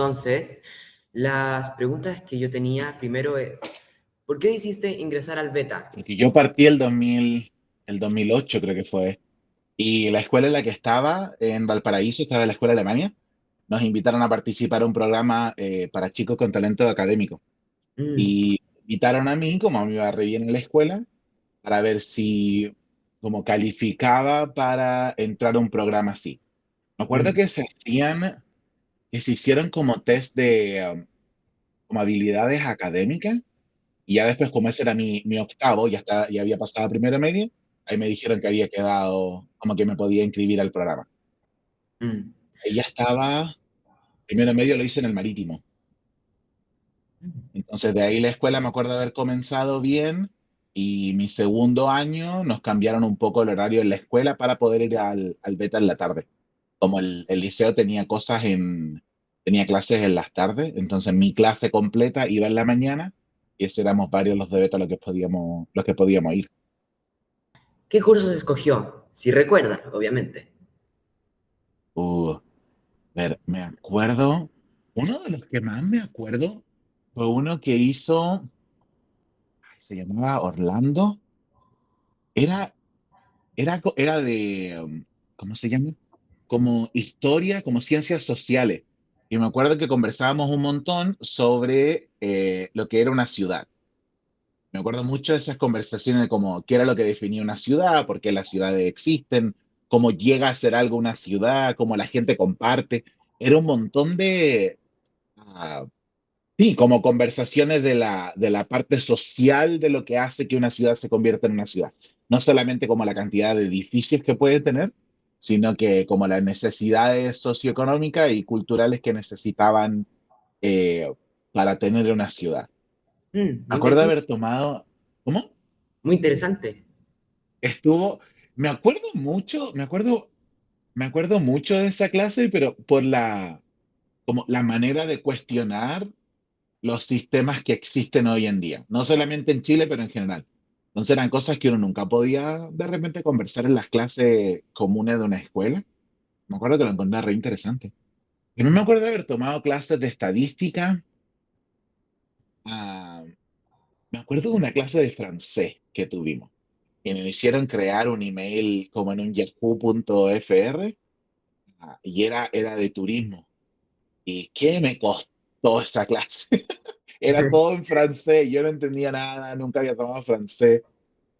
Entonces, las preguntas que yo tenía primero es, ¿por qué decidiste ingresar al beta? Porque yo partí el 2008 creo que fue, y la escuela en la que estaba, en Valparaíso, estaba en la escuela de Alemania, nos invitaron a participar a un programa para chicos con talento académico. Mm, Y invitaron a mí, como a mí me iba re bien en la escuela, para ver si como calificaba para entrar a un programa así. Me acuerdo mm, que se hicieron como test de como habilidades académicas. Y ya después, como ese era mi octavo, ya había pasado a primero medio, ahí me dijeron que había quedado, como que me podía inscribir al programa. mm, Ahí ya estaba, primero medio lo hice en el Marítimo. mm. Entonces de ahí la escuela me acuerdo haber comenzado bien y mi segundo año nos cambiaron un poco el horario en la escuela para poder ir al beta en la tarde. Como el liceo tenía clases en las tardes, entonces mi clase completa iba en la mañana y ese éramos varios los de beta los que podíamos ir. ¿Qué cursos escogió? Si recuerda, obviamente. A ver, me acuerdo, uno de los que más me acuerdo fue uno que hizo, se llamaba Orlando, era, era de, ¿cómo se llama? Como historia, como ciencias sociales. Y me acuerdo que conversábamos un montón sobre lo que era una ciudad. Me acuerdo mucho de esas conversaciones de cómo, qué era lo que definía una ciudad, por qué las ciudades existen, cómo llega a ser algo una ciudad, cómo la gente comparte. Era un montón de, ah, sí, como conversaciones de la parte social de lo que hace que una ciudad se convierta en una ciudad. No solamente como la cantidad de edificios que puede tener, sino que como las necesidades socioeconómicas y culturales que necesitaban eh, para tener una ciudad. Me Muy acuerdo interesante. haber tomado, ¿cómo? Muy interesante. Estuvo, me acuerdo mucho, me acuerdo mucho de esa clase, pero por como la manera de cuestionar los sistemas que existen hoy en día, no solamente en Chile, pero en general. Entonces eran cosas que uno nunca podía de repente conversar en las clases comunes de una escuela. Me acuerdo que lo encontré re interesante. Y no me Mm. acuerdo de haber tomado clases de estadística. ah, Me acuerdo de una clase de francés que tuvimos, que me hicieron crear un email como en un yahoo.fr, y era de turismo. ¿Y qué me costó esa clase? Era todo en francés, yo no entendía nada, nunca había tomado francés.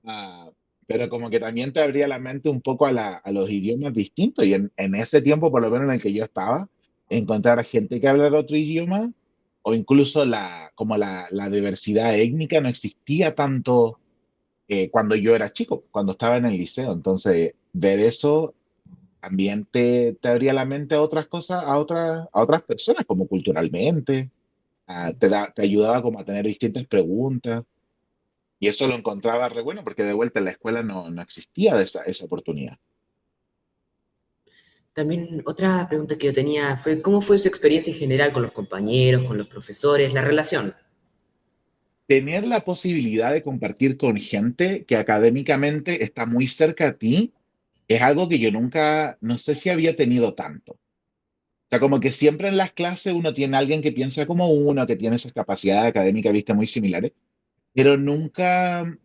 Ah, pero como que también te abría la mente un poco a los idiomas distintos. Y en ese tiempo, por lo menos en el que yo estaba, encontrar a gente que hablara otro idioma, o incluso como la diversidad étnica no existía tanto cuando yo era chico, cuando estaba en el liceo. Entonces, ver eso también te abría la mente a otras cosas, a otras personas, como culturalmente. Te ayudaba como a tener distintas preguntas. Y eso lo encontraba re bueno porque de vuelta en la escuela no existía esa oportunidad. También otra pregunta que yo tenía fue, ¿cómo fue su experiencia en general con los compañeros, con los profesores, la relación? Tener la posibilidad de compartir con gente que académicamente está muy cerca a ti es algo que yo nunca, no sé si había tenido tanto. O sea, como que siempre en las clases uno tiene a alguien que piensa como uno, que tiene esas capacidades académicas, viste, muy similares, pero nunca,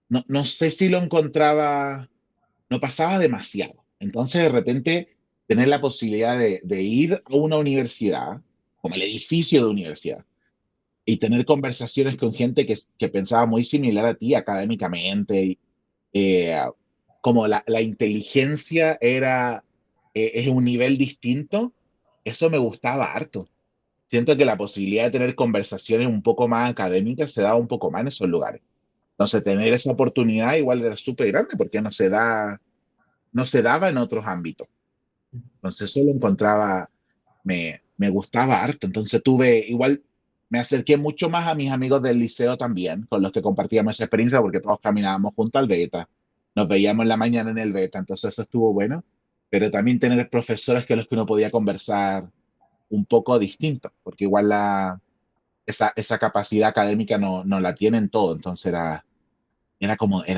no sé si lo encontraba, no pasaba demasiado. Entonces, de repente, tener la posibilidad de ir a una universidad, como el edificio de universidad, y tener conversaciones con gente que pensaba muy similar a ti académicamente, y, eh, como la inteligencia es un nivel distinto, eso me gustaba harto. Siento que la posibilidad de tener conversaciones un poco más académicas se daba un poco más en esos lugares. Entonces, tener esa oportunidad igual era súper grande porque no se daba en otros ámbitos. Entonces, eso lo encontraba, me gustaba harto. Entonces, igual, me acerqué mucho más a mis amigos del liceo también, con los que compartíamos esa experiencia porque todos caminábamos junto al beta, nos veíamos en la mañana en el beta, entonces eso estuvo bueno, pero también tener profesores que los que uno podía conversar un poco distinto, porque igual esa capacidad académica no la tienen todo, entonces era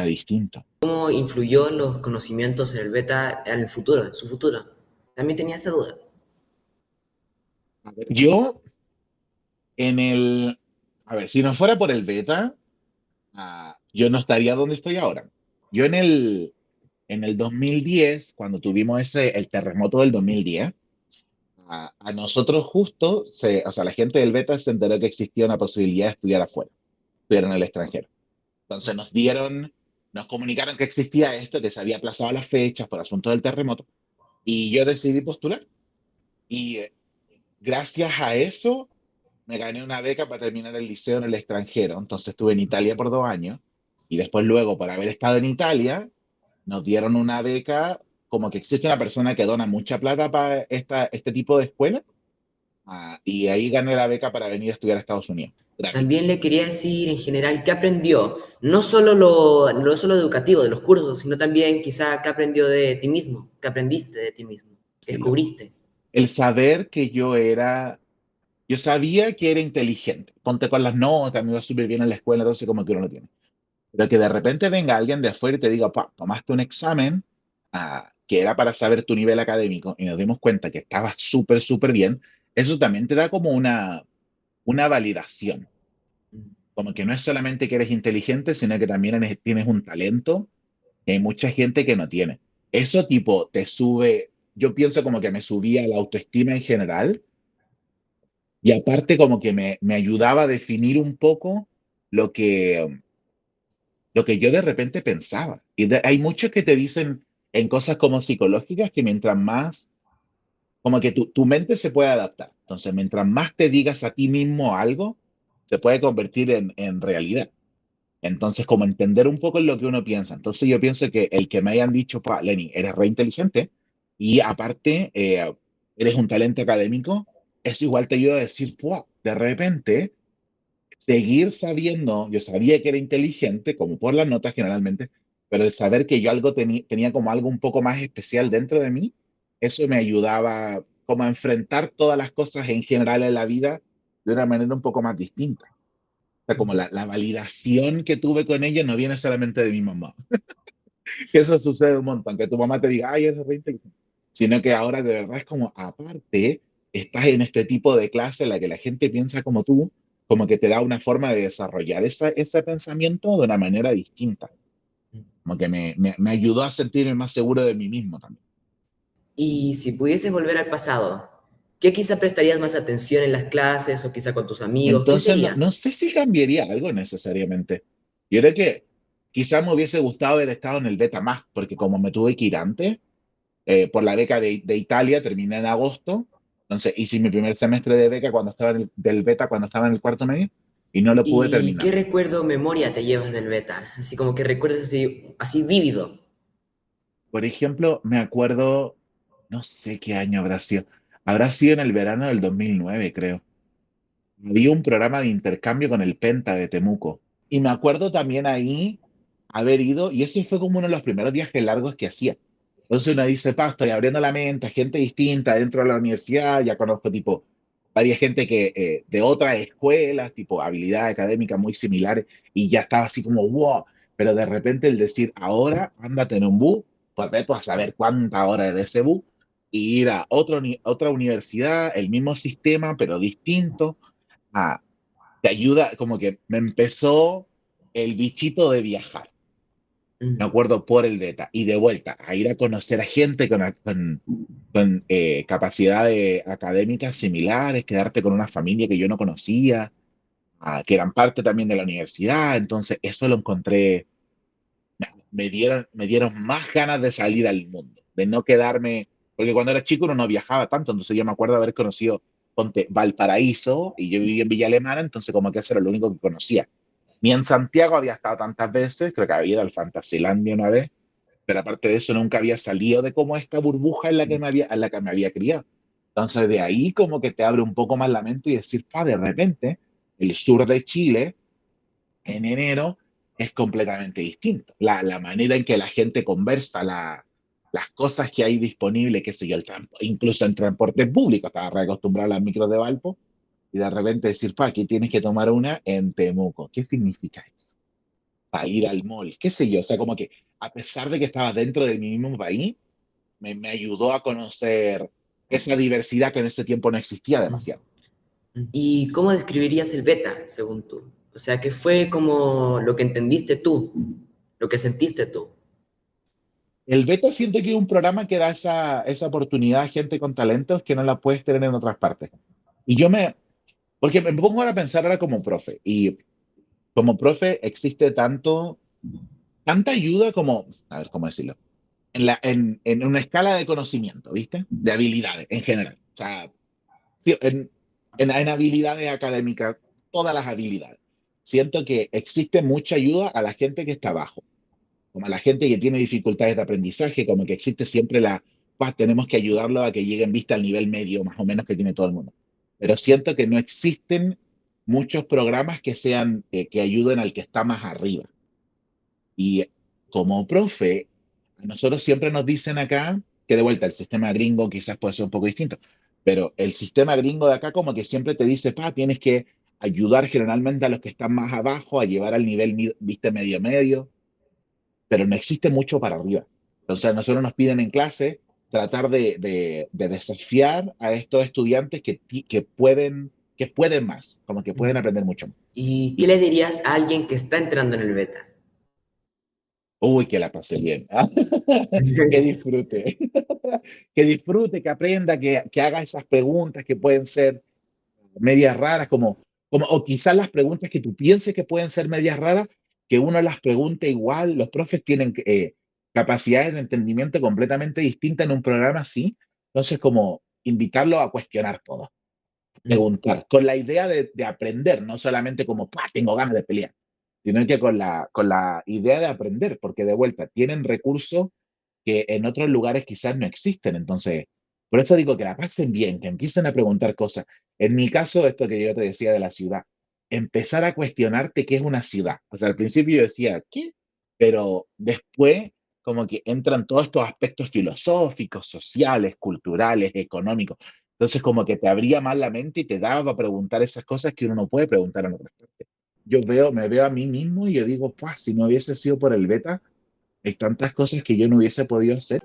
distinto. ¿Cómo influyó los conocimientos en el beta en el futuro, en su futuro? También tenía esa duda. A ver, yo En el, a ver, si no fuera por el beta, yo no estaría donde estoy ahora. Yo en el 2010, cuando tuvimos el terremoto del 2010, a nosotros justo, o sea, la gente del beta se enteró que existía una posibilidad de estudiar afuera, estudiar en el extranjero. Entonces nos comunicaron que existía esto, que se había aplazado las fechas por asunto del terremoto, y yo decidí postular. Y gracias a eso me gané una beca para terminar el liceo en el extranjero. Entonces estuve en Italia por 2 años, y después luego, por haber estado en Italia, nos dieron una beca, como que existe una persona que dona mucha plata para este tipo de escuela, y ahí gané la beca para venir a estudiar a Estados Unidos, gratis. También le quería decir en general qué aprendió, no solo educativo de los cursos, sino también quizá qué aprendió de ti mismo, qué aprendiste de ti mismo, qué Sí, descubriste. el saber que yo sabía que era inteligente. Ponte con las notas, me iba súper bien en la escuela, entonces como que uno lo tiene. Pero que de repente venga alguien de afuera y te diga, pa, tomaste un examen que era para saber tu nivel académico y nos dimos cuenta que estabas súper, súper bien, eso también te da como una validación. Como que no es solamente que eres inteligente, sino que también tienes un talento que hay mucha gente que no tiene. Eso tipo te sube, yo pienso como que me subía la autoestima en general. Y aparte como que me ayudaba a definir un poco lo que, lo que yo de repente pensaba. Y hay muchos que te dicen en cosas como psicológicas que mientras más, como que tu mente se puede adaptar. Entonces, mientras más te digas a ti mismo algo, se puede convertir en realidad. Entonces, como entender un poco en lo que uno piensa. Entonces, yo pienso que el que me hayan dicho, pa, Lenny, eres re inteligente y aparte eres un talento académico, eso igual te ayuda a decir, "Pua, de repente seguir sabiendo, yo sabía que era inteligente, como por las notas generalmente, pero el saber que yo tenía como algo un poco más especial dentro de mí, eso me ayudaba como a enfrentar todas las cosas en general en la vida de una manera un poco más distinta. O sea, como la validación que tuve con ella no viene solamente de mi mamá, que eso sucede un montón, que tu mamá te diga, ay, eres re inteligente, sino que ahora de verdad es como, aparte, estás en este tipo de clase en la que la gente piensa como tú, como que te da una forma de desarrollar ese pensamiento de una manera distinta, como que me ayudó a sentirme más seguro de mí mismo también. Y si pudieses volver al pasado, ¿qué quizá prestarías más atención en las clases o quizá con tus amigos? ¿Qué Entonces, sería? no sé si cambiaría algo necesariamente. Yo creo que quizás me hubiese gustado haber estado en el beta más, porque como me tuve que ir antes, por la beca de Italia, terminé en agosto, entonces hice mi primer semestre de beca cuando estaba del beta, cuando estaba en el cuarto medio, y no lo pude ¿Y terminar. qué recuerdo o memoria te llevas del beta? Así como que recuerdes así vívido. Por ejemplo, me acuerdo, no sé qué año habrá sido en el verano del 2009, creo. Había un programa de intercambio con el Penta de Temuco, y me acuerdo también ahí haber ido, y ese fue como uno de los primeros viajes largos que hacía. Entonces uno dice, pa, estoy abriendo la mente a gente distinta dentro de la universidad, ya conozco tipo varias gente que de otras escuelas, tipo habilidades académicas muy similares, y ya estaba así como, wow, pero de repente el decir, ahora ándate en un bus, pues vete a saber cuántas horas de ese bus, y ir a otra universidad, el mismo sistema, pero distinto, ah, te ayuda, como que me empezó el bichito de viajar, me Mm. acuerdo por el beta, y de vuelta, a ir a conocer a gente con capacidades académicas similares, quedarte con una familia que yo no conocía, que eran parte también de la universidad, entonces eso lo encontré, me dieron más ganas de salir al mundo, de no quedarme, porque cuando era chico uno no viajaba tanto, entonces yo me acuerdo de haber conocido, ponte, Valparaíso, y yo vivía en Villa Alemana, entonces como que eso era lo único que conocía. Ni en Santiago había estado tantas veces, creo que había ido al Fantasylandia una vez, pero aparte de eso nunca había salido de como esta burbuja en la que me había criado. Entonces de ahí como que te abre un poco más la mente y decir, pa, de repente, el sur de Chile en enero es completamente distinto. La manera en que la gente conversa, las cosas que hay disponibles, qué sé yo, incluso en transporte público, estaba reacostumbrado a las micros de Valpo, y de repente decir, pa, aquí tienes que tomar una en Temuco. ¿Qué significa eso? Para ir al mall, qué sé yo, o sea, como que a pesar de que estaba dentro del mismo país, me ayudó a conocer esa diversidad que en ese tiempo no existía Mm. demasiado. ¿Y cómo describirías el beta, según tú? O sea, ¿qué fue como lo que entendiste tú, lo que sentiste tú? El beta siento que es un programa que da esa oportunidad a gente con talentos que no la puedes tener en otras partes. Y porque me pongo ahora a pensar ahora como profe, y como profe existe tanta ayuda como, a ver, ¿cómo decirlo? En una escala de conocimiento, ¿viste? De habilidades en general. O sea, sí, en habilidades académicas, todas las habilidades. Siento que existe mucha ayuda a la gente que está abajo, como a la gente que tiene dificultades de aprendizaje, como que existe siempre tenemos que ayudarlo a que llegue en vista al nivel medio, más o menos, que tiene todo el mundo. Pero siento que no existen muchos programas que ayuden al que está más arriba. Y como profe, a nosotros siempre nos dicen acá que de vuelta el sistema gringo quizás puede ser un poco distinto, pero el sistema gringo de acá como que siempre te dice, tienes que ayudar generalmente a los que están más abajo a llevar al nivel, viste, medio medio, pero no existe mucho para arriba. Entonces, a nosotros nos piden en clase tratar de desafiar a estos estudiantes que pueden más, como que pueden aprender mucho más. ¿Y qué Y, le dirías a alguien que está entrando en el beta? uy, que la pasé bien. Que disfrute. Que disfrute, que aprenda, que haga esas preguntas que pueden ser medias raras, o quizás las preguntas que tú pienses que pueden ser medias raras, que uno las pregunte igual. Los profes tienen capacidades de entendimiento completamente distintas en un programa así. Entonces, como invitarlo a cuestionar todo, preguntar, con la idea de aprender, no solamente como, tengo ganas de pelear, sino que con la idea de aprender, porque de vuelta tienen recursos que en otros lugares quizás no existen. Entonces, por eso digo que la pasen bien, que empiecen a preguntar cosas. En mi caso, esto que yo te decía de la ciudad, empezar a cuestionarte qué es una ciudad. O sea, al principio yo decía, ¿qué? Pero después, como que entran todos estos aspectos filosóficos, sociales, culturales, económicos. Entonces, como que te abría más la mente y te daba para preguntar esas cosas que uno no puede preguntar en otras partes. Me veo a mí mismo y yo digo, si no hubiese sido por el beta, hay tantas cosas que yo no hubiese podido hacer.